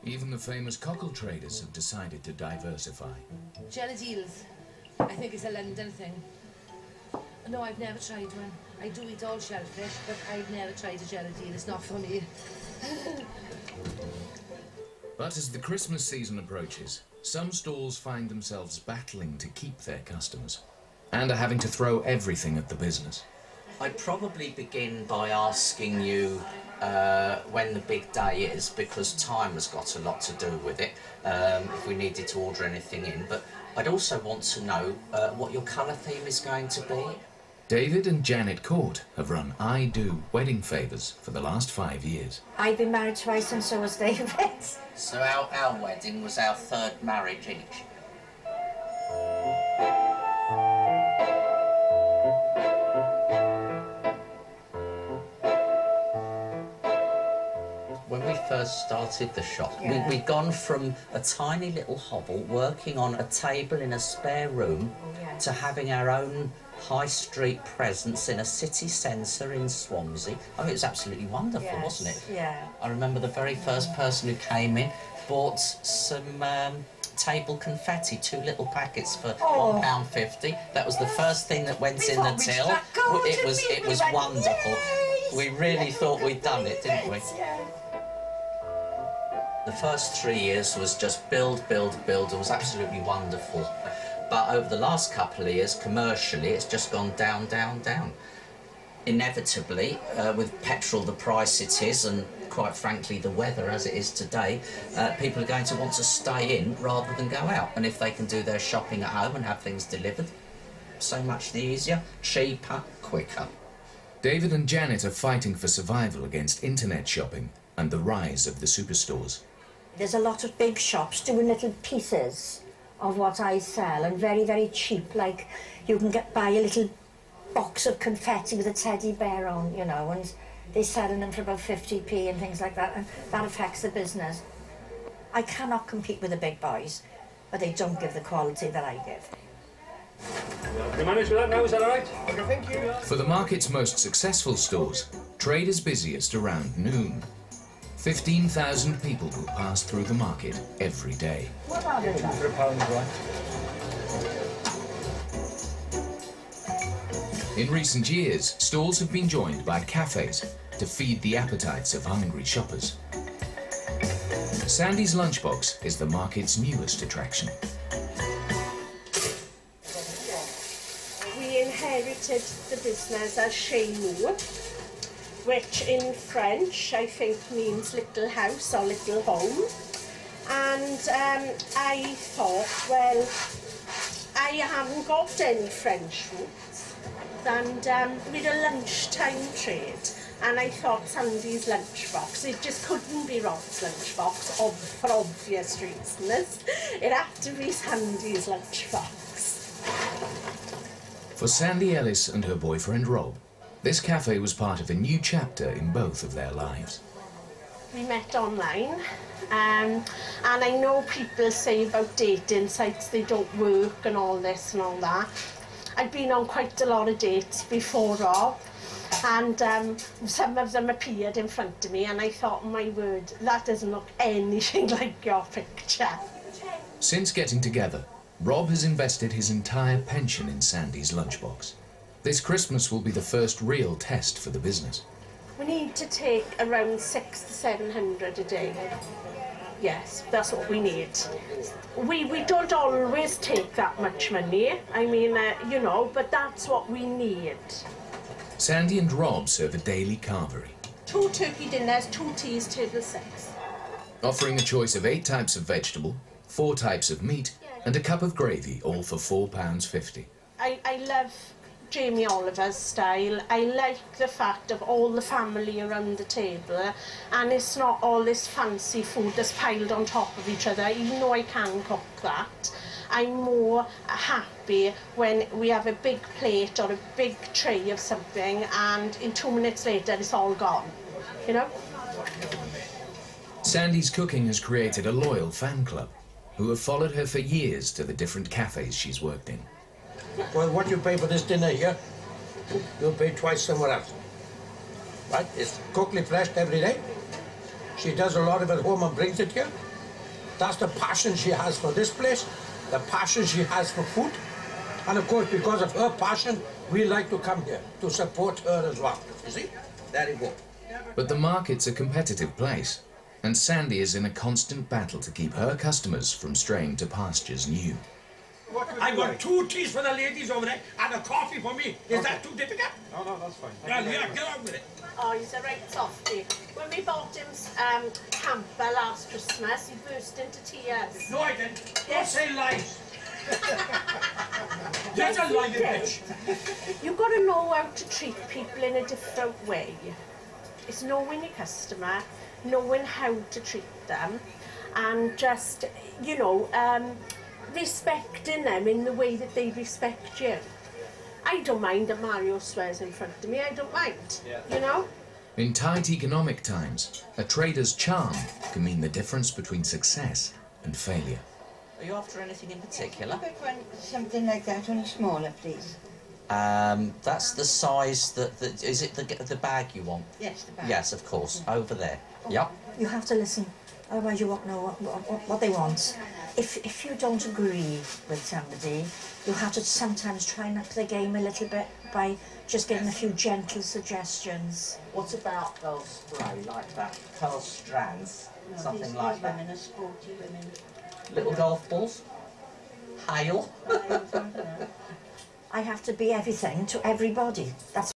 Even the famous cockle traders have decided to diversify. Jelly deals. I think it's a London thing. No, I've never tried one. I do eat all shellfish, but I've never tried a jelly deal. It's not for me. But as the Christmas season approaches, some stalls find themselves battling to keep their customers and are having to throw everything at the business. I'd probably begin by asking you when the big day is, because time has got a lot to do with it, if we needed to order anything in. But I'd also want to know what your colour theme is going to be. David and Janet Court have run I Do wedding favours for the last 5 years. I've been married twice and so was David. So our wedding was our third marriage each. When we first started the shop, we'd gone from a tiny little hovel working on a table in a spare room to having our own high street presence in a city centre in Swansea. I mean, it was absolutely wonderful, wasn't it? Yeah. I remember the very first person who came in bought some table confetti, 2 little packets for £1.50. That was the first thing that went in the till. It was wonderful. We really thought we'd done it, didn't we? The first 3 years was just build, build, build. It was absolutely wonderful. But over the last couple of years, commercially, it's just gone down, down, down. Inevitably, with petrol the price it is, and quite frankly the weather as it is today, people are going to want to stay in rather than go out. And if they can do their shopping at home and have things delivered, so much the easier, cheaper, quicker. David and Janet are fighting for survival against internet shopping and the rise of the superstores. There's a lot of big shops doing little pieces of what I sell, and very, very cheap. Like, you can buy a little box of confetti with a teddy bear on, you know, and they're selling them for about 50p and things like that, and that affects the business. I cannot compete with the big boys, but they don't give the quality that I give. You managed with that now, is that all right? Okay, thank you. For the market's most successful stores, trade is busiest around noon. 15,000 people will pass through the market every day. What are they? For £1, right? In recent years, stalls have been joined by cafes to feed the appetites of hungry shoppers. Sandy's Lunchbox is the market's newest attraction. We inherited the business as chez nous, which in French I think means little house or little home. And I thought, well, I haven't got any French roots, and we'd a lunchtime trade, and I thought Sandy's Lunchbox. It just couldn't be Rob's Lunchbox for obvious reasons. It had to be Sandy's Lunchbox. For Sandy Ellis and her boyfriend Rob, this cafe was part of a new chapter in both of their lives. We met online, and I know people say about dating sites they don't work and all this and all that. I've been on quite a lot of dates before Rob, and some of them appeared in front of me, and I thought, my word, that doesn't look anything like your picture. Since getting together, Rob has invested his entire pension in Sandy's Lunchbox. This Christmas will be the first real test for the business. We need to take around 600 to 700 a day. Yes, that's what we need. We don't always take that much money. I mean, you know, but that's what we need. Sandy and Rob serve a daily carvery. 2 turkey dinners, 2 teas, table 6. Offering a choice of 8 types of vegetable, 4 types of meat, and a cup of gravy, all for £4.50. I love Jamie Oliver's style. I like the fact of all the family around the table, and it's not all this fancy food that's piled on top of each other, even though I can cook that. I'm more happy when we have a big plate or a big tray of something, and in 2 minutes later it's all gone, you know? Sandy's cooking has created a loyal fan club who have followed her for years to the different cafes she's worked in. Well, what you pay for this dinner here, you'll pay twice somewhere else. Right? It's cooked, fleshed every day. She does a lot of it at home and brings it here. That's the passion she has for this place, the passion she has for food. And of course, because of her passion, we like to come here to support her as well. You see? There you go. But the market's a competitive place, and Sandy is in a constant battle to keep her customers from straying to pastures new. I want 2 teas for the ladies over there and a coffee for me. Is that too difficult? No, that's fine. Well, yeah, get on with it. Oh, he's a right softie. When we bought him camper last Christmas, he burst into tears. No, I didn't. Don't Yes. say lies. You're a lying bitch. You've got to know how to treat people in a different way. It's knowing your customer, knowing how to treat them, and just, you know, respecting them in the way that they respect you. I don't mind that Mario swears in front of me, I don't mind, you know? In tight economic times, a trader's charm can mean the difference between success and failure. Are you after anything in particular? Something like that, only smaller, please. That's the size that is it the bag you want? Yes, the bag. Yes, of course. Over there. Yep. You have to listen, otherwise you won't know what they want. If you don't agree with somebody, you have to sometimes try and up the game a little bit by just giving a few gentle suggestions. What about Pearl spray like that? Pearl strands? No, Something these like that? women are sporty women. Little golf balls? Hail? I have to be everything to everybody. That's